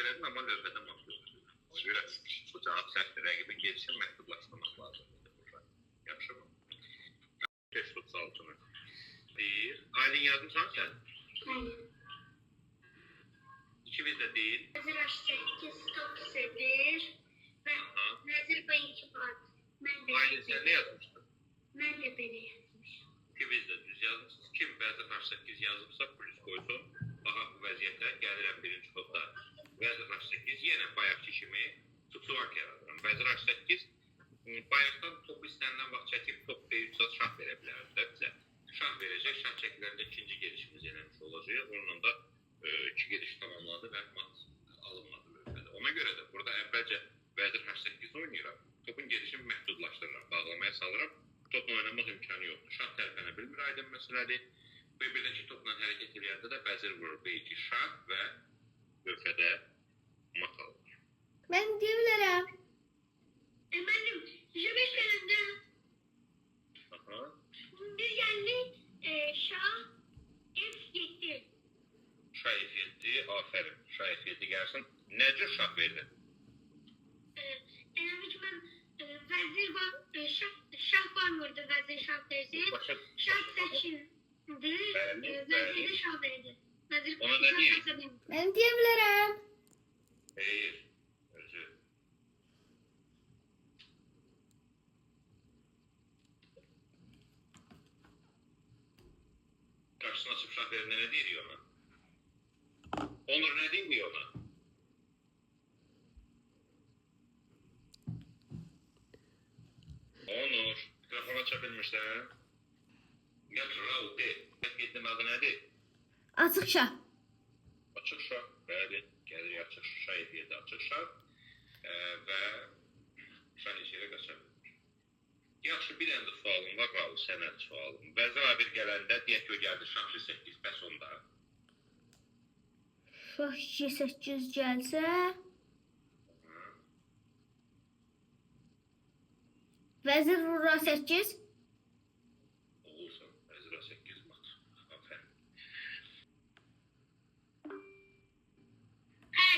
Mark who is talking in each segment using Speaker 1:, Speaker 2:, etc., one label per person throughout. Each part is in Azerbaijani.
Speaker 1: elədin, amma növbədə mat yoxdur. Ona görə bu cavab səhvdir. Rəqibin gedişini məhdudlaşdırmaq lazımdır. Yaxşı mı? 536-nı. Aylin yazmışsan sən?
Speaker 2: Hayır.
Speaker 1: İkimiz də deyil.
Speaker 2: Vezir H8 top sedir ve Vezir B2 at.
Speaker 1: Aylin sən nə yazmışdın?
Speaker 2: Ben de böyle yazmışım.
Speaker 1: İkimiz də düz yazmışsınız. Kim Vezir H8 yazıbsa polis qoysun. Baxa bu vəziyyətə gəlirəm birinci kodda. Vezir H8 yenə bayaqki kimi tutsuvark yaradıram. Vezir H8 bayaqdan topu istənilən vaxt çəkib top B3 şah verə bilərdi də bizə. Şah verəcək, şah çəkilərində ikinci gelişimiz eləmiş olacaq. Onunla da iki geliş tamamladı və mat alınmadı lövhədə. Ona görə də burada əvvəlcə Vezir H8 oynayıram. Topun gelişini məhdudlaşdırıram, bağlamaya salıram. Topla oynamaq imkanı yoxdur. Şah tərpənə bilmir, aydın məsələdir. Və beləcə topla hərəkət edəndə də Vezir vurur B2 şah və lövhədə mat alır.
Speaker 3: Ben diyebilirim.
Speaker 2: Efendim, J5 elinde
Speaker 1: Aha.
Speaker 2: bir geldi Şah F7.
Speaker 1: Şah F7, aferin. Şah F7 gəlsin. Nə cür şah verdin?
Speaker 2: Elhamdülillah ben Vezir var, Şah var burada Vezir Şah Vezir.
Speaker 1: Başa
Speaker 2: Şah seçildi, Vezir'e Şah verdi. Vezir
Speaker 1: Ona da değil.
Speaker 3: Ben diyebilirim.
Speaker 1: Hayır. Özü. Karşısına açıp şah verinde ne diyor ona? Onur ne diyor ona? Onur, mikrofon açabilmişler. Gel Raul de. F7'nin adı nedir?
Speaker 3: Açık şah.
Speaker 1: Açıq şah, bəli, gəlir açıq şah F7 açıq şah və şah işəyə qaça bilir. Yaxşı, bir dənə sualım var, Raul, sənə sualım. Vəzir A1 gələndə deyək ki, gəldi şah G8, bəs onda?
Speaker 3: Şah G8 gelse. Vezir vurur A8.
Speaker 1: Olursan, vəzir A8 mat. Aferin.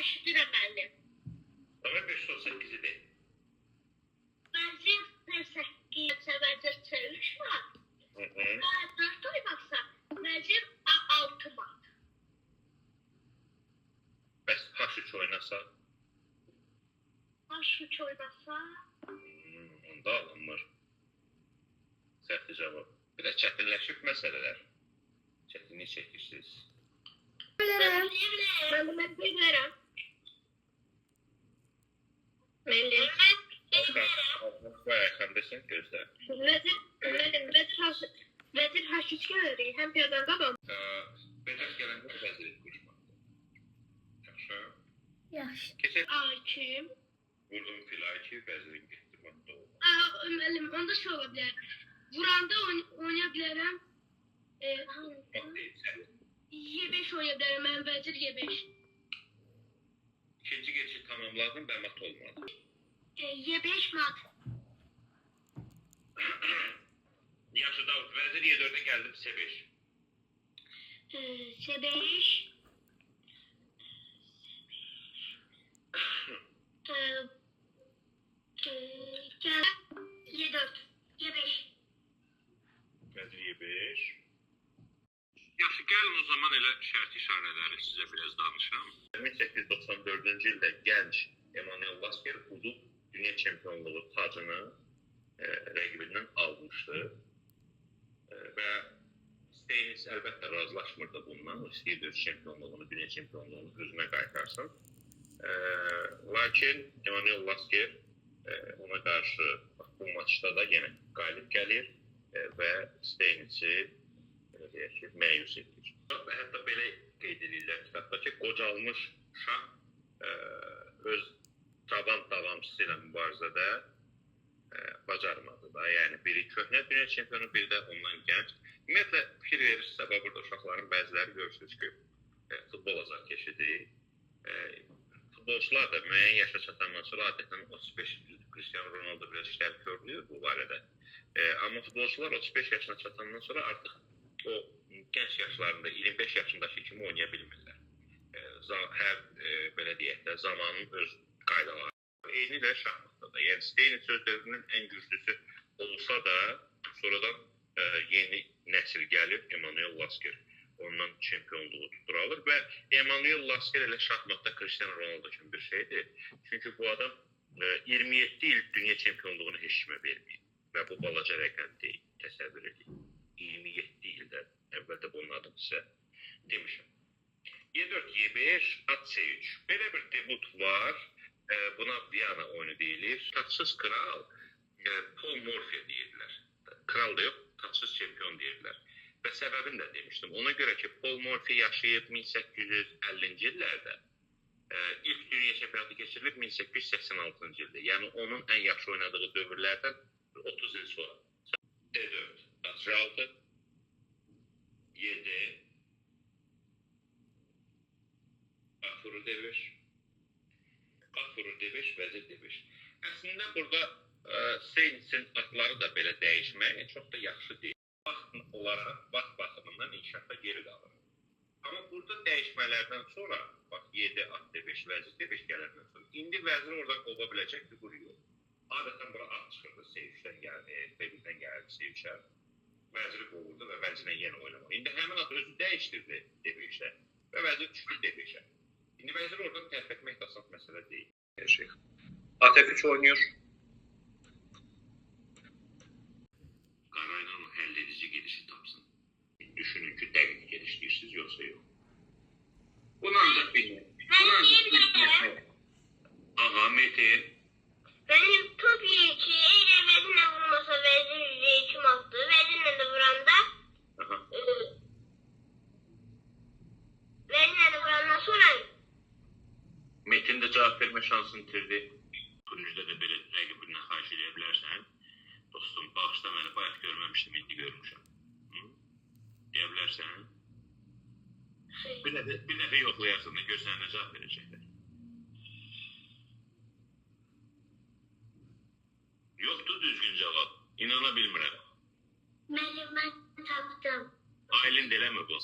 Speaker 2: Şükürəm müəllim.
Speaker 1: Tamam, 538'i de.
Speaker 2: Vezir F8, Vezir C3 var. Dört oynarsa Vezir A6 var.
Speaker 1: Bəs H3 oynasa?
Speaker 2: H3 oynarsa
Speaker 1: Onda alınmır. Səhvli cavab. Bir də çətinləşib məsələlər. Çətinlik çəkirsiniz.
Speaker 3: Diyebilirim.
Speaker 2: ben bilirim. Müəllim.
Speaker 1: Bayağı xəmbəsən gözlə.
Speaker 2: Vezir H3 gəlir, həm piyadan qabam.
Speaker 1: Bəzək gələndə də vəzir quruşmalıdır. Yaxşı.
Speaker 3: Yaxşı.
Speaker 1: Keçək
Speaker 2: A2.
Speaker 1: vurdum fil A2, vəzirin getdi. Matda oldu.
Speaker 2: Müəllim, onda şey ola bilər. Vuranda oynaya bilərəm.
Speaker 1: Mat deyil, sən.
Speaker 2: Y5 oynaya bilərəm, mən Vezir Y5.
Speaker 1: İkinci geçişi tamamladın və mat olmadı.
Speaker 2: Y5 mat.
Speaker 1: Yaxşı, Davud, vəzir Y4'e gəldim, C5.
Speaker 2: C5. Gel. Y4. Y5.
Speaker 1: Vəzir Y5. Yaxşı, gəlin o zaman elə şərt işarələri sizə biraz danışam. 1894-cü ildə gənc Emanuel Lasker udub dünya çempionluğu tacını rəqibindən almışdı. Və Steynis əlbəttə razılaşmırdı bundan. O istəyirdi öz çempionluğunu, dünya çempionluğunu özünə qaytarsın. Lakin Emanuel Lasker ona qarşı bu maçda da yenə qalib gəlir və Steynis'i məyus edir. Və hətta belə qeyd edirlər kitabda ki, qocalmış şah öz taban davamçısı ilə mübarizədə bacarmadı da. Yəni biri köhnə dünya çempionu, biri də ondan gənc. Ümumiyyətlə fikir verirsə, burada uşaqların bəziləri görürsünüz ki, futbol azarkeşidir. Futbolçular da müəyyən yaşa çatandan sonra adətən 35 Cristiano Ronaldo biraz işlər körlüyor bu barədə. Amma futbolçular 35 yaşına çatandan sonra artıq o gənc yaşlarında 25 yaşındakı kimi oynaya bilmirlər. hər belə deyək də zamanın öz qaydaları. Eyni ilə şahmatda da. Yəni Steyn sözlərinin ən güclüsü olsa da, sonradan yeni nəsil gəlib, Emanuel Lasker ondan çempionluğu tuturalır və Emanuel Lasker elə şahmatda Cristiano Ronaldo kimi bir şeydir. Çünki bu adam 27 il dünya çempionluğunu heç kimə verməyib və bu balaca rəqəm deyil, təsəvvür edin. 27 ildə əvvəldə bunun adını sizə demişəm. Y4, Y5, at C3. Belə bir debut var. Buna Viyana oyunu deyilir. Taçsız kral Paul Morphy deyirlər. Kral da yox, taçsız çempion deyirlər. Və səbəbini də demişdim. Ona görə ki, Paul Morphy yaşayıb 1850-ci illərdə ilk dünya çempionatı keçirilib 1886-cı ildə. Yəni onun ən yaxşı oynadığı dövrlərdən 30 il sonra. D4, at C6, Y7, at vurur D5, at vurur D5, vəzir D5. Əslində burada Steyn'in atları da belə dəyişmək çox da yaxşı deyil. Vaxt baxımından inkişafda geri qalır. Amma burada dəyişmələrdən sonra, bax 7, at D5, vəzir D5 gələndən sonra, indi vəzir oradan qova biləcək figür yox. Adətən bura at çıxırdı C3-dən gəldi, B1-dən gəldi C3-ə. Vəziri qovurdu və vəzirlə yenə oynamalı. İndi həmin at özü dəyişdirdi D5-ə və vəzir düşdü D5-ə. İndi vəzir oradan tərk etmək də asan məsələ deyil. At F3 oynayır. Qarayla həll edici gedişi tapsın. Düşünün ki, dəqiq gedişləyirsiniz, yoxsa yox. Bunu ancaq bilmək. Ağa, Metin.
Speaker 2: Benim top yeki eğer vezinle vurmasa vezin yeki attı. Vezinle de vuranda vezinle de vurandan sonra
Speaker 1: Metin də cavab vermə şansını itirdi. Tunicdə də belə rəqibindən xahiş edə bilərsən. Dostum, bağışla məni, bayaq görməmişdim, indi görmüşəm. Deyə bilərsən? Bir dəfə yoxlayarsan da görsən nə cavab verəcəklər. Yoxdur düzgün cavab. İnana bilmirəm.
Speaker 2: ben taptım.
Speaker 1: Aylin eləmə bu.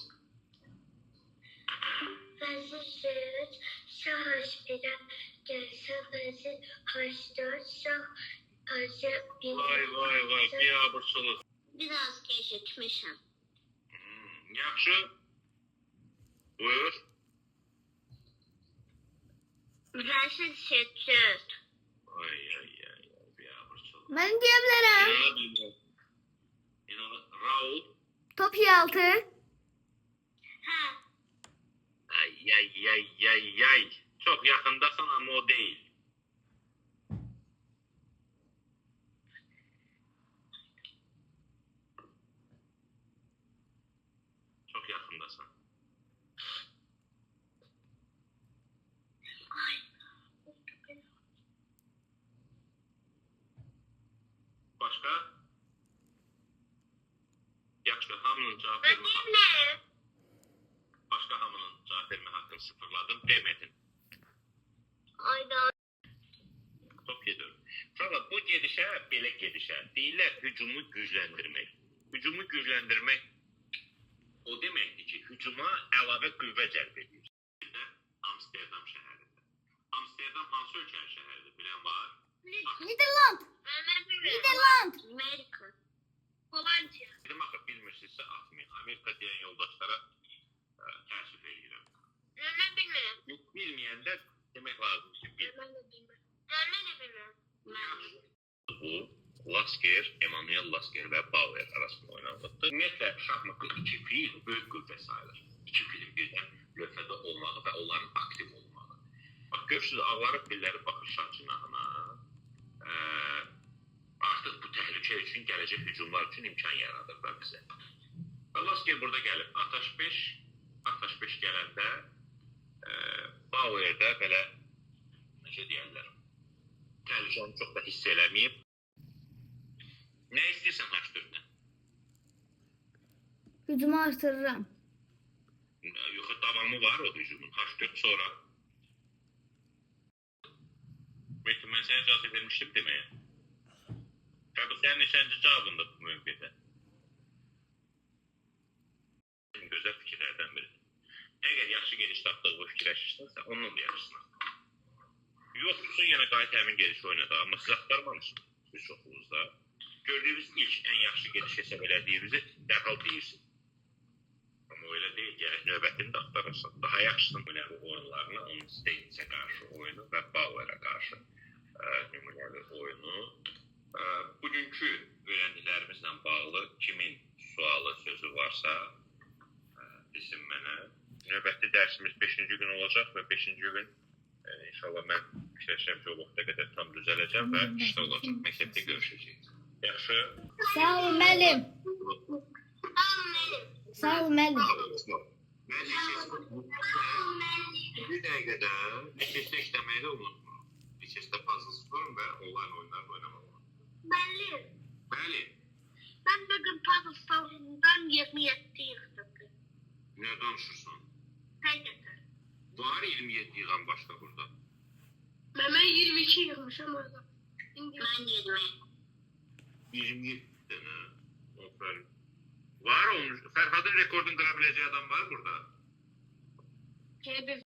Speaker 2: Vezir C3, şah H1'e gelse vezir H4, şah H1'e.
Speaker 1: Vay, bir abırsılıq.
Speaker 2: Biraz gecikmişim.
Speaker 1: Yaxşı. Buyur.
Speaker 2: Vezir C4.
Speaker 1: Ay, bir abırsılıq.
Speaker 3: Ben deyə bilərəm.
Speaker 1: İnana bilmirəm. Raul.
Speaker 3: Top Y6.
Speaker 2: Ha.
Speaker 1: Ay. Çok yakındasan ama o değil. Çok yakındasın. Başka? Yaxşı, hamının cavab vermə haqqı.
Speaker 2: Ne?
Speaker 1: Başka hamının cavab vermə haqqını sıfırladım. Demedin.
Speaker 2: Ayda.
Speaker 1: Top gedir. Fakat bu gedişə, belə gedişə deyirlər hücumu gücləndirmək. Hücumu gücləndirmək o deməkdir ki, hücuma əlavə qüvvə cəlb edir. Amsterdam şəhərində. Amsterdam hansı ölkənin şəhəridir, bilən var?
Speaker 3: Niderland. Niderland.
Speaker 2: Amerika. Holandiya.
Speaker 1: Dedim axı bilmirsinizsə atmayın. Amerika deyən yoldaşlara təəssüf edirəm.
Speaker 2: Ben bilmiyorum.
Speaker 1: Yox, bilməyəndə demək lazım ki,
Speaker 2: Ben de bilmiyorum. Ben de bilmiyorum.
Speaker 1: Bu Lasker, Emanuel Lasker və Bauer arasında oynanılıbdır. Ümumiyyətlə, şahmatda iki fil böyük qüvvə sayılır. İki filin birdən lövhədə olmağı və onların aktiv olmağı. Bax, görürsünüz, ağları filləri baxır şah cinahına. Artıq bu təhlükə üçün, gələcək hücumlar üçün imkan yaradır da bizə. Və Lasker burada gəlib, at H5 gələndə Bauer'də belə, necə deyərlər, təhlükəni çox da hiss eləməyib. Nə istəyirsən H4-dən?
Speaker 3: Hücumu artırıram.
Speaker 1: Yox, davamı var o hücumun. H4 sonra. Metin, mən sənə icazə vermişdim deməyə. Tabii sənin neçənci cavabında bu mövqedə? Gözəl fikirlərdən biri. Əgər yaxşı gediş tapdığını fikirləşirsənsə, ondan da yaxşısını. Yoxsa yenə qayıt həmin gediş oynadı. Amma siz axtarmamışsınız bir çoxunuzda. Gördüyünüz ilk ən yaxşı gediş hesab elədiyinizi dərhal deyirsiniz. Amma öyle değil. Gərək növbətini də axtarırsan. Daha yaxşısını nümunəvi oyunlarını, onun Steytsə qarşı oyunu və Bauer'a qarşı nümunəvi oyunu. Bugünkü öyrəndiklərimizlə bağlı kimin sualı, sözü varsa desin mənə. Növbəti dərsimiz 5-ci gün olacaq və 5-ci gün inşallah mən fikirləşirəm ki, o vaxta qədər tam düzələcəm və işdə olacaq. Məktəbdə görüşəcəyik. Yaxşı.
Speaker 3: Sağ ol müəllim. Sağ ol müəllim.
Speaker 1: Bir dəqiqədə liseçdə işləməyi də unutma. Liseçdə puzzle sporun və onlayn oyunlar oynamaq. Bəli.
Speaker 2: Ben bugün puzzle sporundan 27 yıktım.
Speaker 1: Nə danışırsan?
Speaker 2: Həqiqətən.
Speaker 1: Var 27 yığan başqa burada.
Speaker 2: Mən 22 yığmışam orada. Mən 20.
Speaker 1: 27 dənə. Aferin. Var olmuş. Fərhadın rekordunu qıra biləcəyi adam var burada.